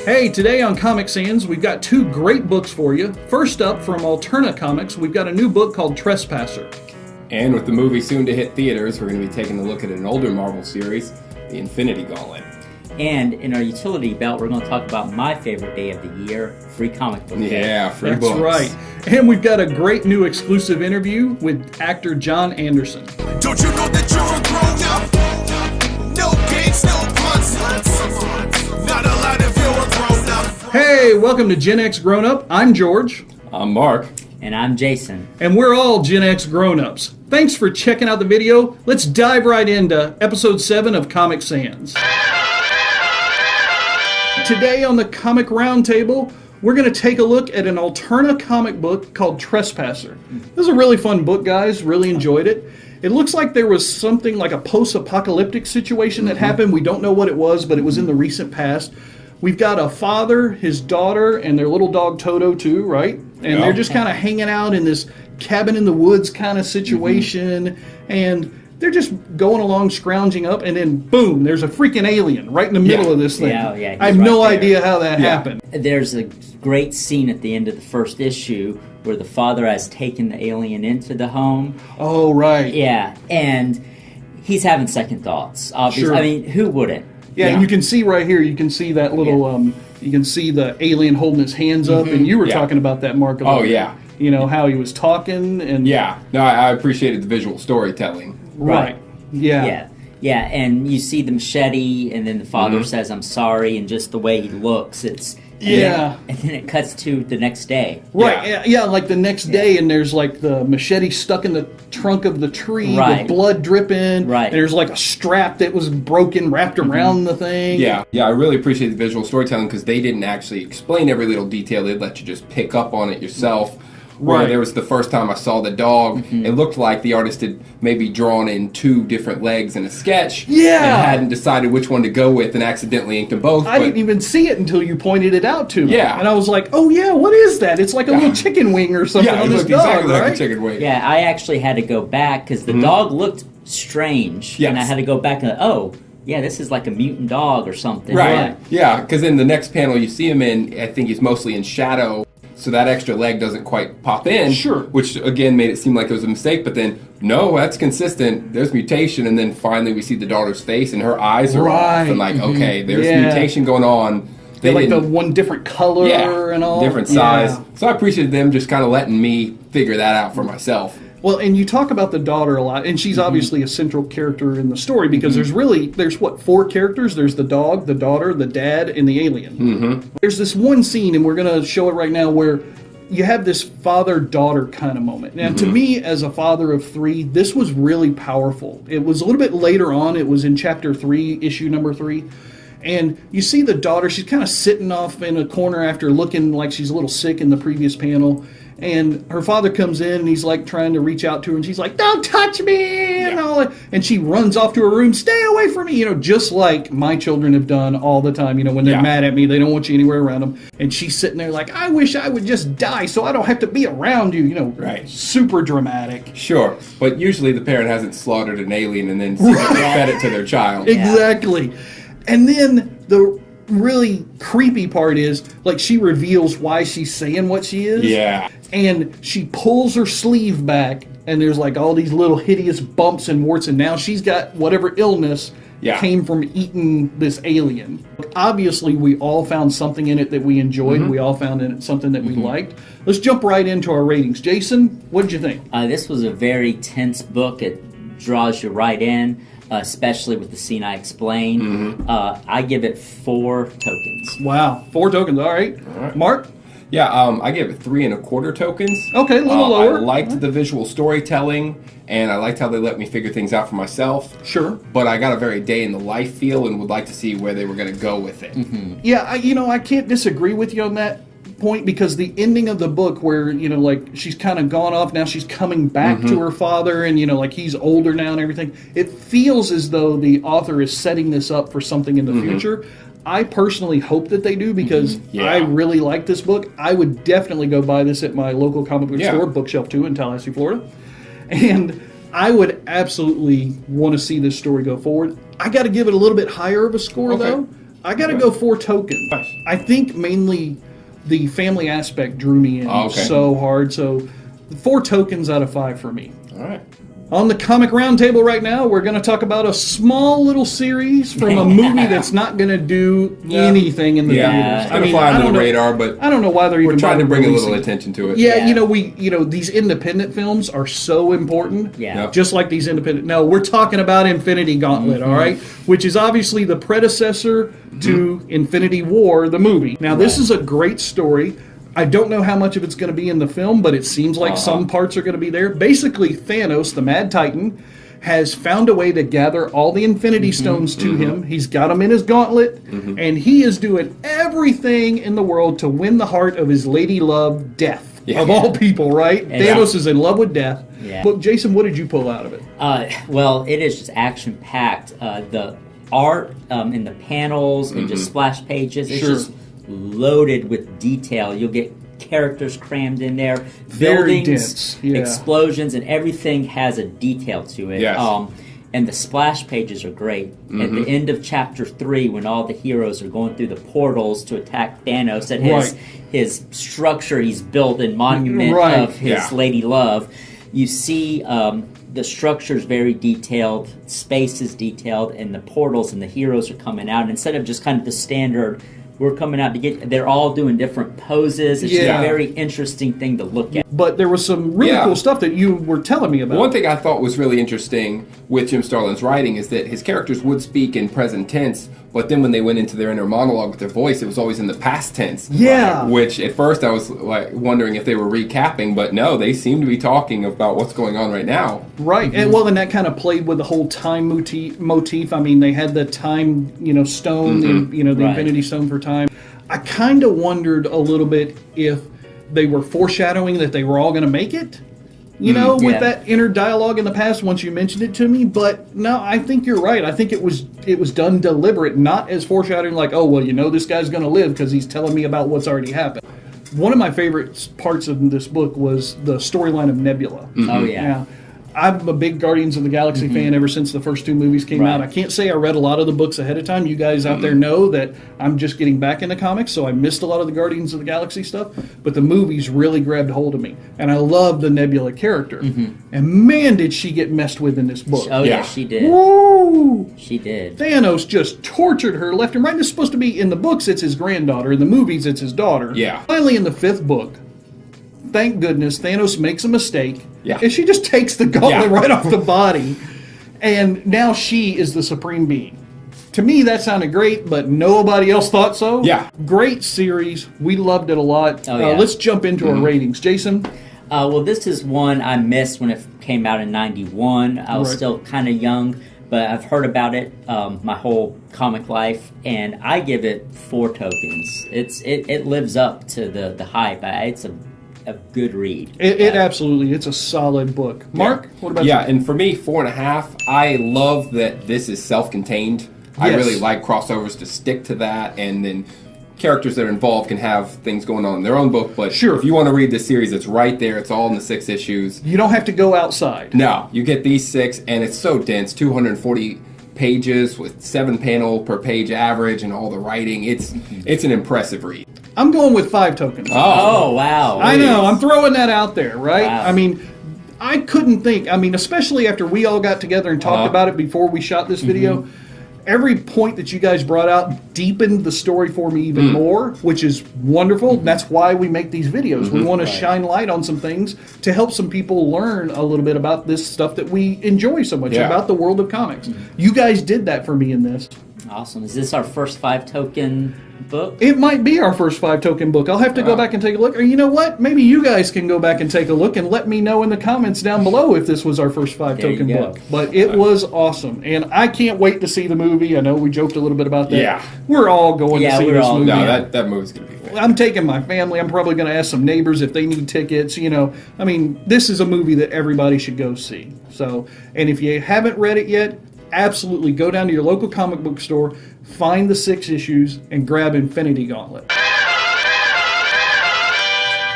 Hey, today on Comic Sans, we've got two great books for you. First up, from Alterna Comics, we've got a new book called Trespasser. And with the movie soon to hit theaters, we're going to be taking a look at an older Marvel series, the Infinity Gauntlet. And in our utility belt, we're going to talk about my favorite day of the year, Free Comic Book Day. Yeah, free That's books. right. And we've got a great new exclusive interview with actor John Anderson. Don't you know that you're a grown up? No games, no punts. Not allowed if you're a grown up. Hey, welcome to GenXGrownUp. I'm George. I'm Mark. And I'm Jason. And we're all Gen X grown-ups. Thanks for checking out the video. Let's dive right into episode 7 of Comic Sans. Today on the Comic Roundtable, we're going to take a look at an Alterna comic book called Trespasser. This is a really fun book, guys. Really enjoyed it. It looks like there was something like a post-apocalyptic situation that happened. We don't know what it was, but it was in the recent past. We've got a father, his daughter, and their little dog Toto too, right? And they're just kind of hanging out in this cabin in the woods kind of situation, and they're just going along, scrounging up, and then boom, there's a freaking alien right in the middle of this thing. Yeah, I have no idea how that happened. There's a great scene at the end of the first issue where the father has taken the alien into the home. Oh, right. Yeah, and he's having second thoughts, obviously. Sure. I mean, who wouldn't? Yeah, and you can see right here, you can see that little, you can see the alien holding his hands up, and you were talking about that, Mark. You know, how he was talking. And Yeah, no, I appreciated the visual storytelling. Right. Yeah. Yeah, and you see the machete, and then the father says, "I'm sorry," and just the way he looks, it's... And then it cuts to the next day. Right, yeah, like the next day, and there's like the machete stuck in the trunk of the tree with blood dripping. Right. And there's like a strap that was broken, wrapped around the thing. Yeah, I really appreciate the visual storytelling because they didn't actually explain every little detail. They'd let you just pick up on it yourself. Where there was the first time I saw the dog, it looked like the artist had maybe drawn in 2 different legs in a sketch. And hadn't decided which one to go with and accidentally inked them both. I didn't even see it until you pointed it out to me. Yeah. And I was like, oh yeah, what is that? It's like a little chicken wing or something on it this looked dog, exactly right? like a chicken wing. Yeah, I actually had to go back because the dog looked strange. Yes. And I had to go back and, yeah, this is like a mutant dog or something. Right. Yeah, because in the next panel you see him in, I think he's mostly in shadow. So that extra leg doesn't quite pop in. Sure. Which, again, made it seem like it was a mistake. But then, no, that's consistent. There's mutation. And then finally we see the daughter's face and her eyes are off. And like, okay, there's mutation going on. They like the one different color and all. Different size. So I appreciated them just kind of letting me figure that out for myself. Well, and you talk about the daughter a lot, and she's obviously a central character in the story because there's what, 4 characters? There's the dog, the daughter, the dad, and the alien. There's this one scene, and we're going to show it right now, where you have this father-daughter kind of moment. Now, to me, as a father of 3, this was really powerful. It was a little bit later on. It was in chapter 3, issue number 3. And you see the daughter, she's kind of sitting off in a corner after looking like she's a little sick in the previous panel. And her father comes in and he's like trying to reach out to her and she's like, "Don't touch me!" and all that. And she runs off to her room, "Stay away from me!" Just like my children have done all the time. When they're mad at me, they don't want you anywhere around them. And she's sitting there like, "I wish I would just die so I don't have to be around you." Right. Super dramatic. Sure. But usually the parent hasn't slaughtered an alien and then fed it to their child. Exactly. And then the really creepy part is, like, she reveals why she's saying what she is. Yeah. And she pulls her sleeve back, and there's like all these little hideous bumps and warts, and now she's got whatever illness came from eating this alien. Obviously, we all found something in it that we enjoyed. We all found in it something that we liked. Let's jump right into our ratings. Jason, what did you think? This was a very tense book. It draws you right in. Especially with the scene I explained. I give it 4 tokens. Wow, 4 tokens. All right. Mark? Yeah, I gave it 3 1/4 tokens. Okay, a little lower. I liked the visual storytelling, and I liked how they let me figure things out for myself. Sure. But I got a very day-in-the-life feel and would like to see where they were going to go with it. Yeah, I can't disagree with you on that point because the ending of the book where, like she's kind of gone off, now she's coming back to her father and, like he's older now and everything. It feels as though the author is setting this up for something in the future. I personally hope that they do because I really like this book. I would definitely go buy this at my local comic book store, Bookshelf 2 in Tallahassee, Florida. And I would absolutely want to see this story go forward. I got to give it a little bit higher of a score, though. I got to go 4 tokens. Nice. I think mainly the family aspect drew me in so hard. So 4 tokens out of 5 for me. All right. On the Comic Roundtable right now, we're going to talk about a small little series from a movie that's not going to do anything in the theaters. It's going to fly under the radar, but I don't know why they're even trying to bring a little releasing attention to it. Yeah, these independent films are so important. Yeah. Just like these independent. No, we're talking about Infinity Gauntlet, all right? Which is obviously the predecessor to Infinity War, the movie. Now, this is a great story. I don't know how much of it's going to be in the film, but it seems like some parts are going to be there. Basically, Thanos, the Mad Titan, has found a way to gather all the Infinity Stones to him. He's got them in his gauntlet, and he is doing everything in the world to win the heart of his lady love, Death, of all people, right? Thanos is in love with Death. Yeah. But Jason, what did you pull out of it? Well, it is just action-packed. The art in the panels and just splash pages, it's just loaded with detail. You'll get characters crammed in there, Very buildings, dense. explosions, and everything has a detail to it. Yes. And the splash pages are great. At the end of chapter 3, when all the heroes are going through the portals to attack Thanos, and his structure he's built in monument of his lady love, you see the structure is very detailed, space is detailed, and the portals and the heroes are coming out. And instead of just kind of the standard, we're coming out to get, they're all doing different poses. It's just a very interesting thing to look at. But there was some really cool stuff that you were telling me about. One thing I thought was really interesting with Jim Starlin's writing is that his characters would speak in present tense, but then when they went into their inner monologue with their voice, it was always in the past tense. Yeah. Which at first I was like wondering if they were recapping, but no, they seem to be talking about what's going on right now. Right. And well, then that kind of played with the whole time motif. I mean, they had the time, stone, the Infinity Stone for time. I kind of wondered a little bit if they were foreshadowing that they were all going to make it. With that inner dialogue in the past, once you mentioned it to me. But no, I think you're right. I think it was done deliberate, not as foreshadowing like, oh, well, this guy's going to live because he's telling me about what's already happened. One of my favorite parts of this book was the storyline of Nebula. Oh, yeah. Now, I'm a big Guardians of the Galaxy fan ever since the first 2 movies came out. I can't say I read a lot of the books ahead of time. You guys out there know that I'm just getting back into comics, so I missed a lot of the Guardians of the Galaxy stuff. But the movies really grabbed hold of me. And I love the Nebula character. And man, did she get messed with in this book. Oh, yeah, she did. Woo! She did. Thanos just tortured her left and right. It's supposed to be, in the books, it's his granddaughter. In the movies, it's his daughter. Yeah. Finally, in the 5th book, thank goodness, Thanos makes a mistake. Yeah. And she just takes the gauntlet right off the body. And now she is the supreme being. To me, that sounded great, but nobody else thought so. Yeah. Great series. We loved it a lot. Oh, yeah. Let's jump into our ratings. Jason? Well, this is one I missed when it came out in 91. I was still kind of young, but I've heard about it my whole comic life, and I give it 4 tokens. It lives up to the hype. It's a good read. It absolutely, it's a solid book. Mark, what about you? Yeah, and for me, 4.5. I love that this is self-contained. I really like crossovers to stick to that, and then characters that are involved can have things going on in their own book. But if you want to read this series, it's right there. It's all in the 6 issues. You don't have to go outside. No, you get these 6, and it's so dense. 240 pages with 7 panel per page average, and all the writing. It's an impressive read. I'm going with 5 tokens. Oh, wow. I know. I'm throwing that out there, right? Wow. I mean, I couldn't think. I mean, especially after we all got together and talked about it before we shot this video. Every point that you guys brought out deepened the story for me even more, which is wonderful. That's why we make these videos. We want to shine light on some things to help some people learn a little bit about this stuff that we enjoy so much, about the world of comics. You guys did that for me in this. Awesome. Is this our first 5 token book? It might be our first 5 token book. I'll have to go back and take a look. Or you know what? Maybe you guys can go back and take a look and let me know in the comments down below if this was our first 5 token book. But it was awesome. And I can't wait to see the movie. I know we joked a little bit about that. Yeah. We're all going to see this movie. No, that movie's going to be fun. I'm taking my family. I'm probably going to ask some neighbors if they need tickets. I mean, this is a movie that everybody should go see. So, and if you haven't read it yet, absolutely go down to your local comic book store, find the 6 issues, and grab Infinity Gauntlet.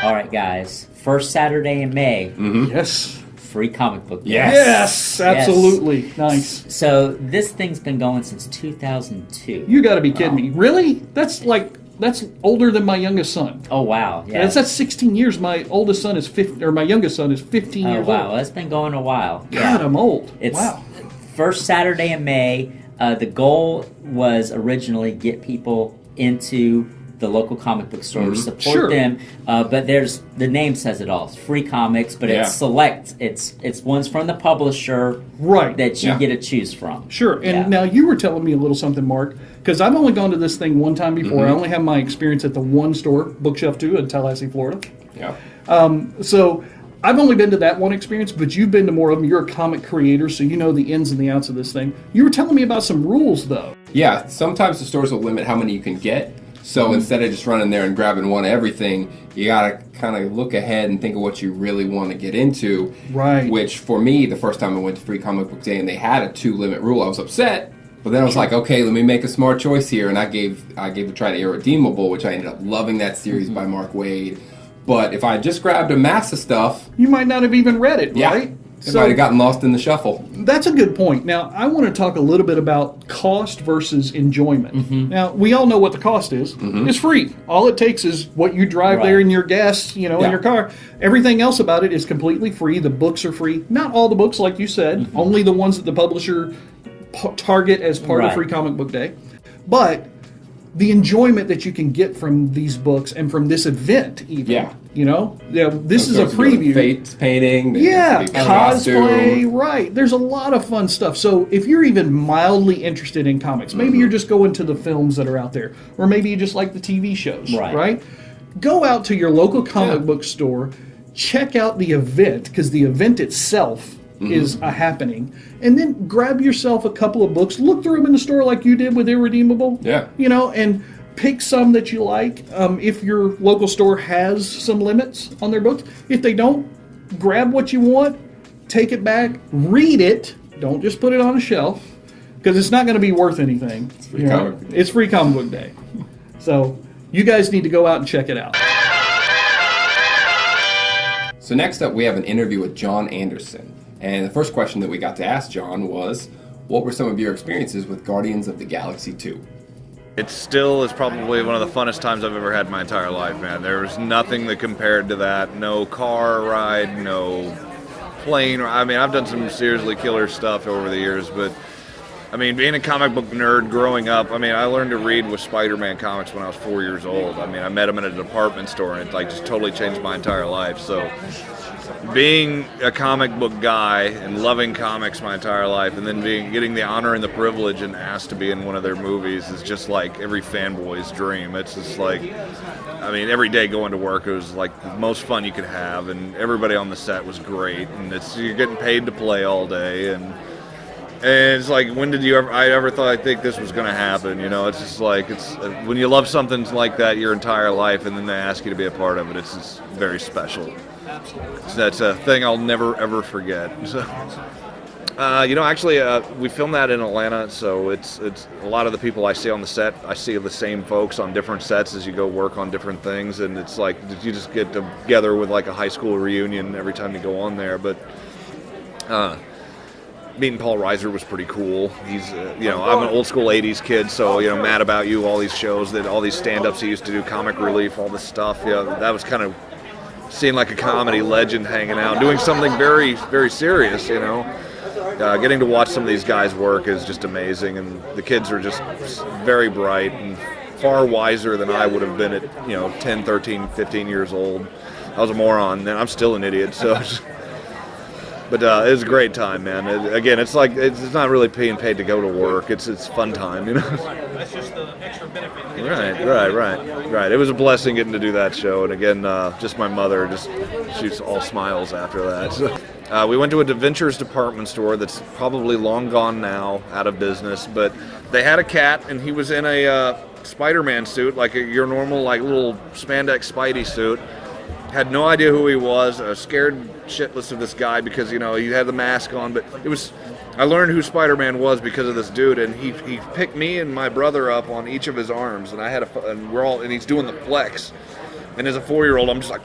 All right, guys. First Saturday in May. Yes. free comic book day. Yes, absolutely. Nice. So this thing's been going since 2002. You got to be kidding me. Really? That's older than my youngest son. Oh wow! Yeah, that's 16 years. My oldest son is 15, or my youngest son is 15 years wow, old. that's been going a while. God, I'm old. It's wow. First Saturday in May. The goal was originally get people into the local comic book stores, support them. But there's the name says it all. It's free comics, but it's select. It's ones from the publisher, that you get to choose from. Sure. And now you were telling me a little something, Mark, because I've only gone to this thing one time before. I only have my experience at the one store, Bookshelf 2 in Tallahassee, Florida. Yeah. So I've only been to that one experience, but you've been to more of them. You're a comic creator, so you know the ins and the outs of this thing. You were telling me about some rules, though. Yeah, sometimes the stores will limit how many you can get. So instead of just running there and grabbing one of everything, you got to kind of look ahead and think of what you really want to get into. Right. Which, for me, the first time I went to Free Comic Book Day and they had a 2-limit rule, I was upset. But then I was like, okay, let me make a smart choice here. And I gave a try to Irredeemable, which I ended up loving that series by Mark Waid. But if I just grabbed a mass of stuff... You might not have even read it, right? It might have gotten lost in the shuffle. That's a good point. Now, I want to talk a little bit about cost versus enjoyment. Now, we all know what the cost is. It's free. All it takes is what you drive there in your gas, in your car. Everything else about it is completely free. The books are free. Not all the books, like you said. Only the ones that the publisher target as part of Free Comic Book Day. But the enjoyment that you can get from these books and from this event, even. This is a preview. Face painting. Cosplay. Right. There's a lot of fun stuff. So if you're even mildly interested in comics, maybe you're just going to the films that are out there, or maybe you just like the TV shows, right? Go out to your local comic book store, check out the event, because the event itself is a happening, and then grab yourself a couple of books, look through them in the store like you did with Irredeemable, and pick some that you like. If your local store has some limits on their books, if they don't, grab what you want, take it back, read it, don't just put it on a shelf, because it's not going to be worth anything. It's Free Comic Book Day. So you guys need to go out and check it out. So next up, we have an interview with John Anderson. And the first question that we got to ask John was, what were some of your experiences with Guardians of the Galaxy 2? It still is probably one of the funnest times I've ever had in my entire life, man. There's nothing that compared to that. No car ride, no plane. I mean, I've done some seriously killer stuff over the years, but I mean, being a comic book nerd growing up, I mean, I learned to read with Spider-Man comics when I was 4 years old. I mean, I met him at a department store, and it just totally changed my entire life. So being a comic book guy and loving comics my entire life, and then getting the honor and the privilege and asked to be in one of their movies is just like every fanboy's dream. It's just like, I mean, every day going to work, it was like the most fun you could have, and everybody on the set was great, and you're getting paid to play all day, and it's like, when did I ever thought I'd think this was going to happen? It's just like, it's when you love something like that your entire life, and then they ask you to be a part of it, it's just very special. So that's a thing I'll never ever forget. So, actually, we filmed that in Atlanta, so it's a lot of the people I see on the set, I see the same folks on different sets as you go work on different things, and it's like you just get together with like a high school reunion every time you go on there. But meeting Paul Reiser was pretty cool. He's, I'm an old school 80s kid, so, Mad About You, all these shows, all these stand-ups he used to do, Comic Relief, all this stuff, that was kind of seeing like a comedy legend hanging out, doing something very, very serious, Getting to watch some of these guys work is just amazing, and the kids are just very bright and far wiser than I would have been at, 10, 13, 15 years old. I was a moron, and I'm still an idiot, so... But it was a great time, man. Again, it's like it's not really being paid to go to work. It's fun time, That's just the extra benefit. Right. It was a blessing getting to do that show, and again, just my mother, she's all smiles after that. So, we went to a Adventures department store that's probably long gone now, out of business. But they had a cat, and he was in a Spider-Man suit, like your normal little spandex Spidey suit. Had no idea who he was. Scared shitless of this guy because he had the mask on. But I learned who Spider-Man was because of this dude, and he picked me and my brother up on each of his arms, and and he's doing the flex. And as a 4-year-old, I'm just like,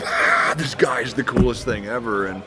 this guy's the coolest thing ever. And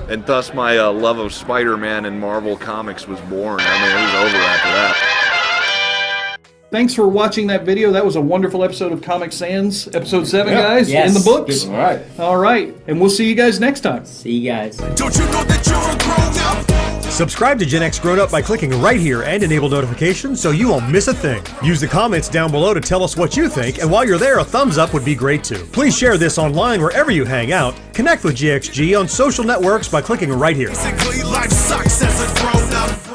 And thus my love of Spider-Man and Marvel Comics was born. I mean, it was over after that. Thanks for watching that video. That was a wonderful episode of Comic Sans, episode 7, guys, Yes. in the books. All right. All right, and we'll see you guys next time. See you guys. Don't you know that you're a grown-up? Subscribe to Gen X Grown Up by clicking right here and enable notifications so you won't miss a thing. Use the comments down below to tell us what you think, and while you're there, a thumbs up would be great too. Please share this online wherever you hang out. Connect with GXG on social networks by clicking right here. Basically, life sucks as a grown-up.